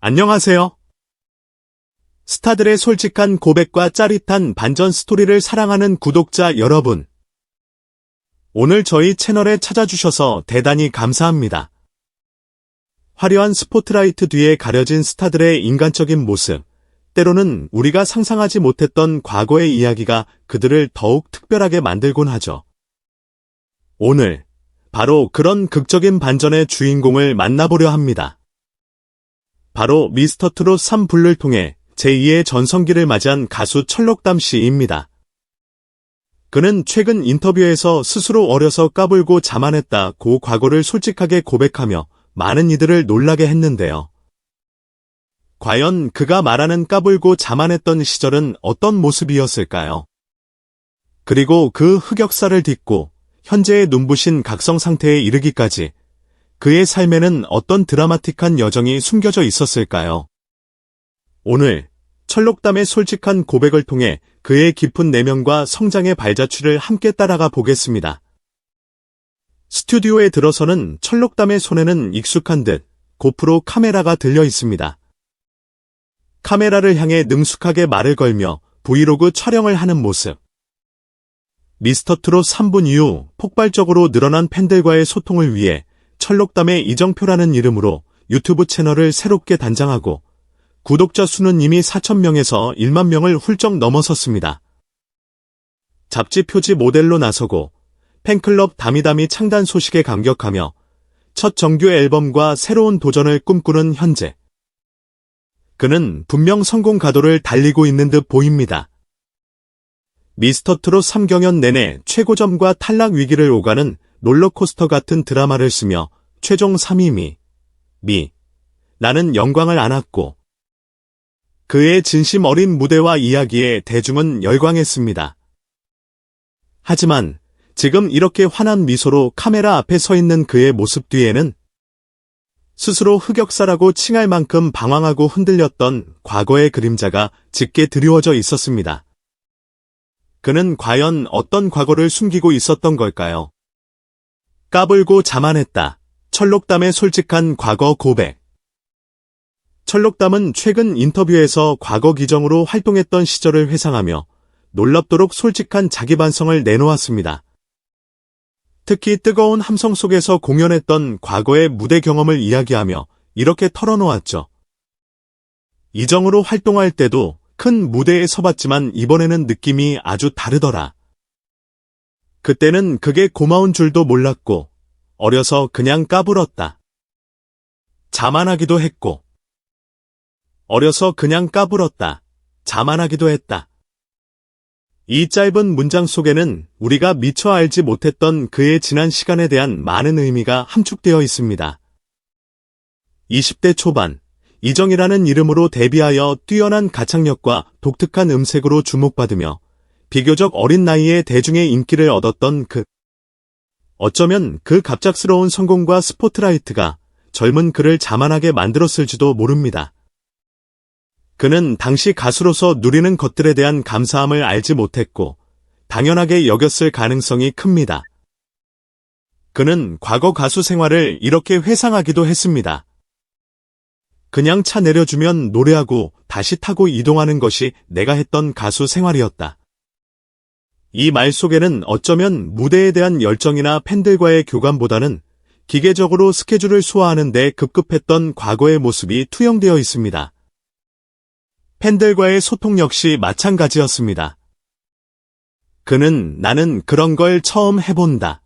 안녕하세요. 스타들의 솔직한 고백과 짜릿한 반전 스토리를 사랑하는 구독자 여러분. 오늘 저희 채널에 찾아주셔서 대단히 감사합니다. 화려한 스포트라이트 뒤에 가려진 스타들의 인간적인 모습, 때로는 우리가 상상하지 못했던 과거의 이야기가 그들을 더욱 특별하게 만들곤 하죠. 오늘 바로 그런 극적인 반전의 주인공을 만나보려 합니다. 바로 미스터트롯 3부를 통해 제2의 전성기를 맞이한 가수 철록담 씨입니다. 그는 최근 인터뷰에서 스스로 어려서 까불고 자만했다고 과거를 솔직하게 고백하며 많은 이들을 놀라게 했는데요. 과연 그가 말하는 까불고 자만했던 시절은 어떤 모습이었을까요? 그리고 그 흑역사를 딛고 현재의 눈부신 각성 상태에 이르기까지 그의 삶에는 어떤 드라마틱한 여정이 숨겨져 있었을까요? 오늘 철록담의 솔직한 고백을 통해 그의 깊은 내면과 성장의 발자취를 함께 따라가 보겠습니다. 스튜디오에 들어서는 철록담의 손에는 익숙한 듯 고프로 카메라가 들려 있습니다. 카메라를 향해 능숙하게 말을 걸며 브이로그 촬영을 하는 모습. 미스터트롯 3부 이후 폭발적으로 늘어난 팬들과의 소통을 위해 철록담의 이정표라는 이름으로 유튜브 채널을 새롭게 단장하고 구독자 수는 이미 4,000명에서 1만 명을 훌쩍 넘어섰습니다. 잡지 표지 모델로 나서고 팬클럽 다미다미 창단 소식에 감격하며 첫 정규 앨범과 새로운 도전을 꿈꾸는 현재. 그는 분명 성공 가도를 달리고 있는 듯 보입니다. 미스터트롯 3경연 내내 최고점과 탈락 위기를 오가는 롤러코스터 같은 드라마를 쓰며 최종 3위 나는 영광을 안았고 그의 진심 어린 무대와 이야기에 대중은 열광했습니다. 하지만 지금 이렇게 환한 미소로 카메라 앞에 서 있는 그의 모습 뒤에는 스스로 흑역사라고 칭할 만큼 방황하고 흔들렸던 과거의 그림자가 짙게 드리워져 있었습니다. 그는 과연 어떤 과거를 숨기고 있었던 걸까요? 까불고 자만했다. 철록담의 솔직한 과거 고백. 철록담은 최근 인터뷰에서 과거 기정으로 활동했던 시절을 회상하며 놀랍도록 솔직한 자기 반성을 내놓았습니다. 특히 뜨거운 함성 속에서 공연했던 과거의 무대 경험을 이야기하며 이렇게 털어놓았죠. 이정으로 활동할 때도 큰 무대에 서봤지만 이번에는 느낌이 아주 다르더라. 그때는 그게 고마운 줄도 몰랐고 어려서 그냥 까불었다. 자만하기도 했고 어려서 그냥 까불었다. 자만하기도 했다. 이 짧은 문장 속에는 우리가 미처 알지 못했던 그의 지난 시간에 대한 많은 의미가 함축되어 있습니다. 20대 초반, 이정이라는 이름으로 데뷔하여 뛰어난 가창력과 독특한 음색으로 주목받으며 비교적 어린 나이에 대중의 인기를 얻었던 그. 어쩌면 그 갑작스러운 성공과 스포트라이트가 젊은 그를 자만하게 만들었을지도 모릅니다. 그는 당시 가수로서 누리는 것들에 대한 감사함을 알지 못했고 당연하게 여겼을 가능성이 큽니다. 그는 과거 가수 생활을 이렇게 회상하기도 했습니다. 그냥 차 내려주면 노래하고 다시 타고 이동하는 것이 내가 했던 가수 생활이었다. 이 말 속에는 어쩌면 무대에 대한 열정이나 팬들과의 교감보다는 기계적으로 스케줄을 소화하는 데 급급했던 과거의 모습이 투영되어 있습니다. 팬들과의 소통 역시 마찬가지였습니다. 그는 나는 그런 걸 처음 해본다.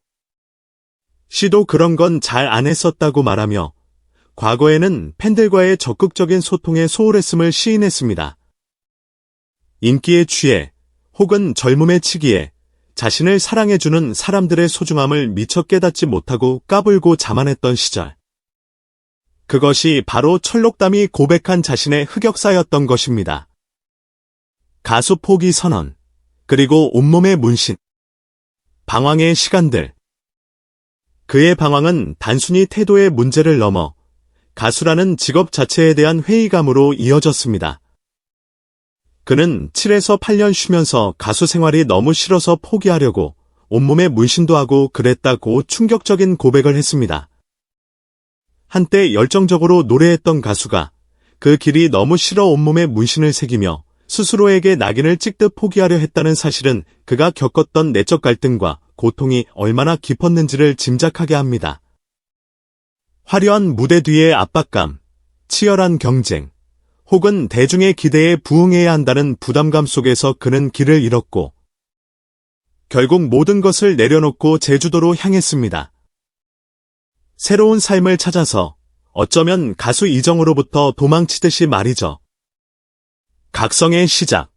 씨도 그런 건 잘 안 했었다고 말하며 과거에는 팬들과의 적극적인 소통에 소홀했음을 시인했습니다. 인기에 취해 혹은 젊음에 치기에 자신을 사랑해주는 사람들의 소중함을 미처 깨닫지 못하고 까불고 자만했던 시절. 그것이 바로 철록담이 고백한 자신의 흑역사였던 것입니다. 가수 포기 선언, 그리고 온몸의 문신. 방황의 시간들. 그의 방황은 단순히 태도의 문제를 넘어 가수라는 직업 자체에 대한 회의감으로 이어졌습니다. 그는 7에서 8년 쉬면서 가수 생활이 너무 싫어서 포기하려고 온몸에 문신도 하고 그랬다고 충격적인 고백을 했습니다. 한때 열정적으로 노래했던 가수가 그 길이 너무 싫어 온몸에 문신을 새기며 스스로에게 낙인을 찍듯 포기하려 했다는 사실은 그가 겪었던 내적 갈등과 고통이 얼마나 깊었는지를 짐작하게 합니다. 화려한 무대 뒤의 압박감, 치열한 경쟁, 혹은 대중의 기대에 부응해야 한다는 부담감 속에서 그는 길을 잃었고, 결국 모든 것을 내려놓고 제주도로 향했습니다. 새로운 삶을 찾아서 어쩌면 가수 이정으로부터 도망치듯이 말이죠. 각성의 시작,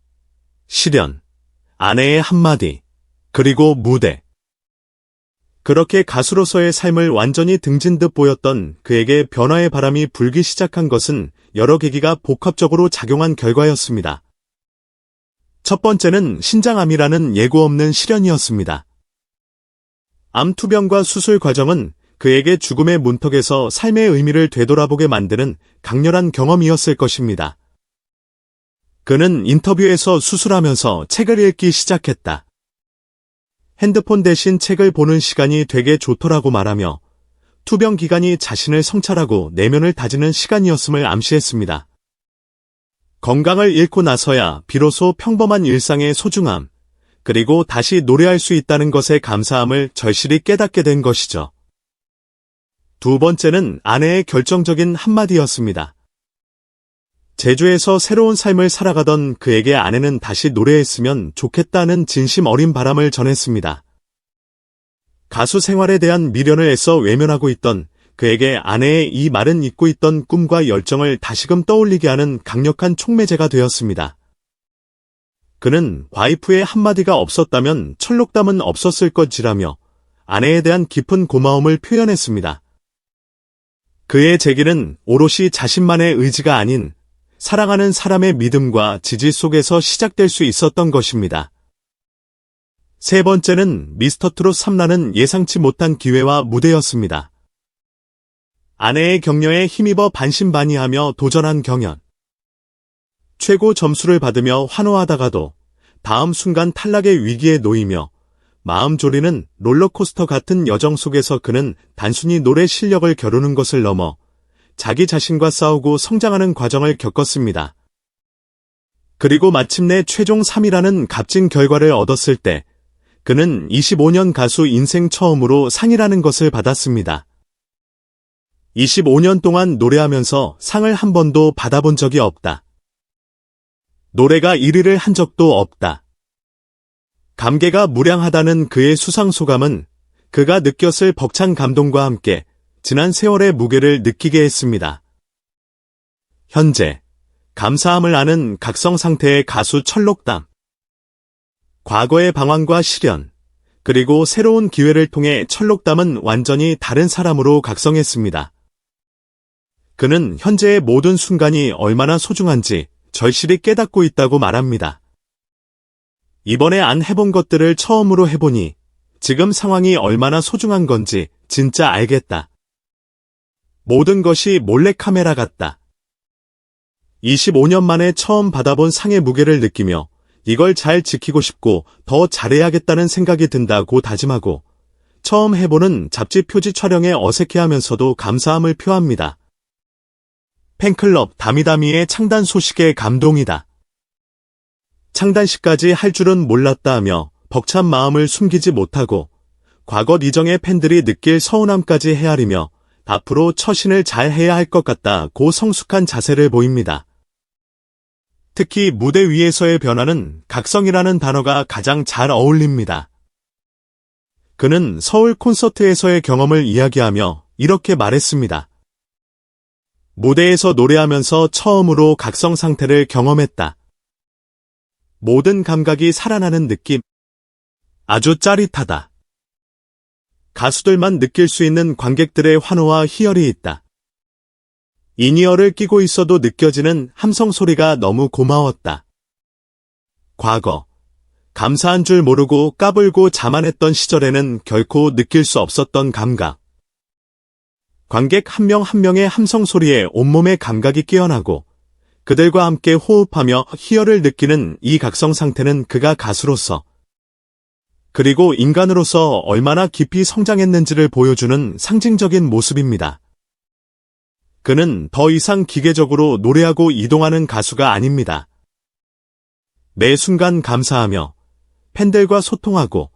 시련, 아내의 한마디, 그리고 무대. 그렇게 가수로서의 삶을 완전히 등진 듯 보였던 그에게 변화의 바람이 불기 시작한 것은 여러 계기가 복합적으로 작용한 결과였습니다. 첫 번째는 신장암이라는 예고 없는 시련이었습니다. 암 투병과 수술 과정은 그에게 죽음의 문턱에서 삶의 의미를 되돌아보게 만드는 강렬한 경험이었을 것입니다. 그는 인터뷰에서 수술하면서 책을 읽기 시작했다. 핸드폰 대신 책을 보는 시간이 되게 좋더라고 말하며 투병 기간이 자신을 성찰하고 내면을 다지는 시간이었음을 암시했습니다. 건강을 잃고 나서야 비로소 평범한 일상의 소중함, 그리고 다시 노래할 수 있다는 것에 감사함을 절실히 깨닫게 된 것이죠. 두 번째는 아내의 결정적인 한마디였습니다. 제주에서 새로운 삶을 살아가던 그에게 아내는 다시 노래했으면 좋겠다는 진심 어린 바람을 전했습니다. 가수 생활에 대한 미련을 애써 외면하고 있던 그에게 아내의 이 말은 잊고 있던 꿈과 열정을 다시금 떠올리게 하는 강력한 촉매제가 되었습니다. 그는 와이프의 한마디가 없었다면 철록담은 없었을 것이라며 아내에 대한 깊은 고마움을 표현했습니다. 그의 제기는 오롯이 자신만의 의지가 아닌 사랑하는 사람의 믿음과 지지 속에서 시작될 수 있었던 것입니다. 세 번째는 미스터트롯 3라는 예상치 못한 기회와 무대였습니다. 아내의 격려에 힘입어 반신반의하며 도전한 경연. 최고 점수를 받으며 환호하다가도 다음 순간 탈락의 위기에 놓이며 마음 졸이는 롤러코스터 같은 여정 속에서 그는 단순히 노래 실력을 겨루는 것을 넘어 자기 자신과 싸우고 성장하는 과정을 겪었습니다. 그리고 마침내 최종 3위라는 값진 결과를 얻었을 때 그는 25년 가수 인생 처음으로 상이라는 것을 받았습니다. 25년 동안 노래하면서 상을 한 번도 받아본 적이 없다. 노래가 1위를 한 적도 없다. 감개가 무량하다는 그의 수상 소감은 그가 느꼈을 벅찬 감동과 함께 지난 세월의 무게를 느끼게 했습니다. 현재, 감사함을 아는 각성 상태의 가수 철록담. 과거의 방황과 시련, 그리고 새로운 기회를 통해 철록담은 완전히 다른 사람으로 각성했습니다. 그는 현재의 모든 순간이 얼마나 소중한지 절실히 깨닫고 있다고 말합니다. 이번에 안 해본 것들을 처음으로 해보니 지금 상황이 얼마나 소중한 건지 진짜 알겠다. 모든 것이 몰래카메라 같다. 25년 만에 처음 받아본 상의 무게를 느끼며 이걸 잘 지키고 싶고 더 잘해야겠다는 생각이 든다고 다짐하고 처음 해보는 잡지 표지 촬영에 어색해하면서도 감사함을 표합니다. 팬클럽 다미다미의 창단 소식에 감동이다. 창단식까지 할 줄은 몰랐다 하며 벅찬 마음을 숨기지 못하고 과거 이정의 팬들이 느낄 서운함까지 헤아리며 앞으로 처신을 잘 해야 할 것 같다고 성숙한 자세를 보입니다. 특히 무대 위에서의 변화는 각성이라는 단어가 가장 잘 어울립니다. 그는 서울 콘서트에서의 경험을 이야기하며 이렇게 말했습니다. 무대에서 노래하면서 처음으로 각성 상태를 경험했다. 모든 감각이 살아나는 느낌. 아주 짜릿하다. 가수들만 느낄 수 있는 관객들의 환호와 희열이 있다. 인이어를 끼고 있어도 느껴지는 함성 소리가 너무 고마웠다. 과거, 감사한 줄 모르고 까불고 자만했던 시절에는 결코 느낄 수 없었던 감각. 관객 한 명 한 명의 함성 소리에 온몸의 감각이 깨어나고 그들과 함께 호흡하며 희열을 느끼는 이 각성 상태는 그가 가수로서 그리고 인간으로서 얼마나 깊이 성장했는지를 보여주는 상징적인 모습입니다. 그는 더 이상 기계적으로 노래하고 이동하는 가수가 아닙니다. 매 순간 감사하며 팬들과 소통하고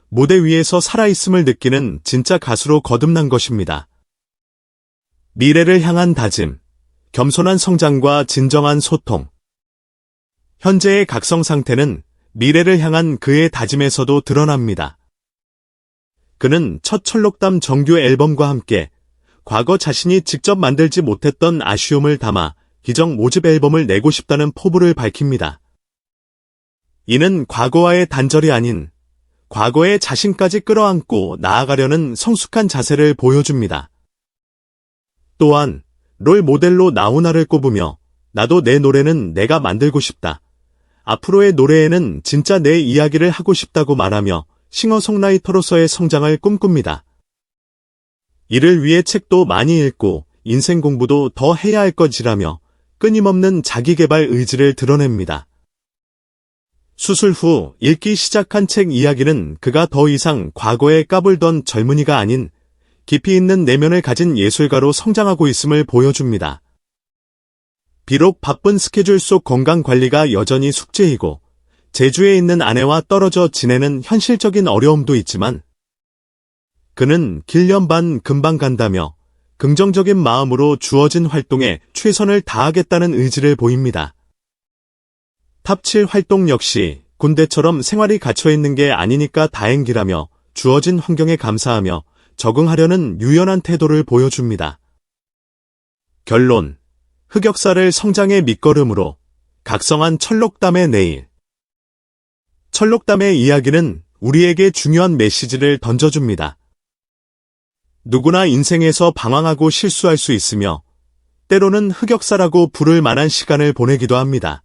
무대 위에서 살아있음을 느끼는 진짜 가수로 거듭난 것입니다. 미래를 향한 다짐, 겸손한 성장과 진정한 소통. 현재의 각성 상태는 미래를 향한 그의 다짐에서도 드러납니다. 그는 첫 철록담 정규 앨범과 함께 과거 자신이 직접 만들지 못했던 아쉬움을 담아 기적 모집 앨범을 내고 싶다는 포부를 밝힙니다. 이는 과거와의 단절이 아닌 과거의 자신까지 끌어안고 나아가려는 성숙한 자세를 보여줍니다. 또한 롤 모델로 나훈아를 꼽으며 나도 내 노래는 내가 만들고 싶다. 앞으로의 노래에는 진짜 내 이야기를 하고 싶다고 말하며 싱어송라이터로서의 성장을 꿈꿉니다. 이를 위해 책도 많이 읽고 인생 공부도 더 해야 할 것이라며 끊임없는 자기개발 의지를 드러냅니다. 수술 후 읽기 시작한 책 이야기는 그가 더 이상 과거에 까불던 젊은이가 아닌 깊이 있는 내면을 가진 예술가로 성장하고 있음을 보여줍니다. 비록 바쁜 스케줄 속 건강관리가 여전히 숙제이고 제주에 있는 아내와 떨어져 지내는 현실적인 어려움도 있지만 그는 길년 반 금방 간다며 긍정적인 마음으로 주어진 활동에 최선을 다하겠다는 의지를 보입니다. 탑7 활동 역시 군대처럼 생활이 갇혀있는 게 아니니까 다행이라며 주어진 환경에 감사하며 적응하려는 유연한 태도를 보여줍니다. 결론, 흑역사를 성장의 밑거름으로 각성한 철록담의 내일. 철록담의 이야기는 우리에게 중요한 메시지를 던져줍니다. 누구나 인생에서 방황하고 실수할 수 있으며 때로는 흑역사라고 부를 만한 시간을 보내기도 합니다.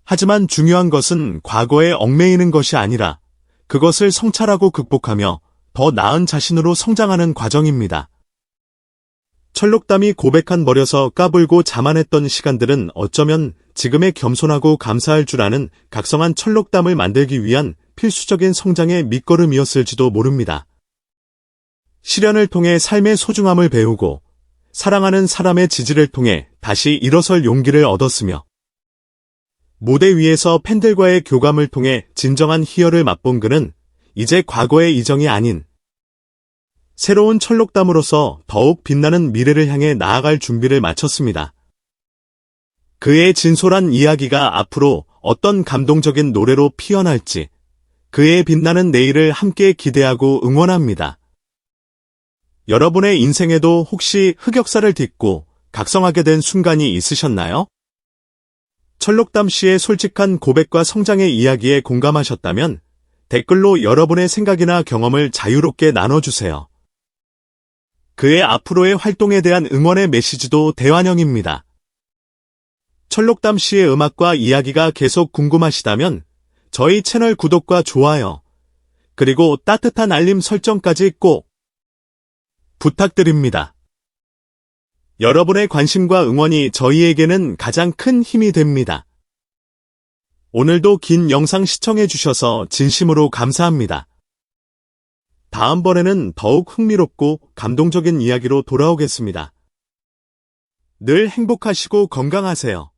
하지만 중요한 것은 과거에 얽매이는 것이 아니라 그것을 성찰하고 극복하며 더 나은 자신으로 성장하는 과정입니다. 철록담이 고백한 버려서 까불고 자만했던 시간들은 어쩌면 지금의 겸손하고 감사할 줄 아는 각성한 철록담을 만들기 위한 필수적인 성장의 밑거름이었을지도 모릅니다. 시련을 통해 삶의 소중함을 배우고 사랑하는 사람의 지지를 통해 다시 일어설 용기를 얻었으며 무대 위에서 팬들과의 교감을 통해 진정한 희열을 맛본 그는 이제 과거의 이정이 아닌 새로운 철록담으로서 더욱 빛나는 미래를 향해 나아갈 준비를 마쳤습니다. 그의 진솔한 이야기가 앞으로 어떤 감동적인 노래로 피어날지 그의 빛나는 내일을 함께 기대하고 응원합니다. 여러분의 인생에도 혹시 흑역사를 딛고 각성하게 된 순간이 있으셨나요? 철록담 씨의 솔직한 고백과 성장의 이야기에 공감하셨다면 댓글로 여러분의 생각이나 경험을 자유롭게 나눠주세요. 그의 앞으로의 활동에 대한 응원의 메시지도 대환영입니다. 철록담 씨의 음악과 이야기가 계속 궁금하시다면 저희 채널 구독과 좋아요, 그리고 따뜻한 알림 설정까지 꼭 부탁드립니다. 여러분의 관심과 응원이 저희에게는 가장 큰 힘이 됩니다. 오늘도 긴 영상 시청해주셔서 진심으로 감사합니다. 다음번에는 더욱 흥미롭고 감동적인 이야기로 돌아오겠습니다. 늘 행복하시고 건강하세요.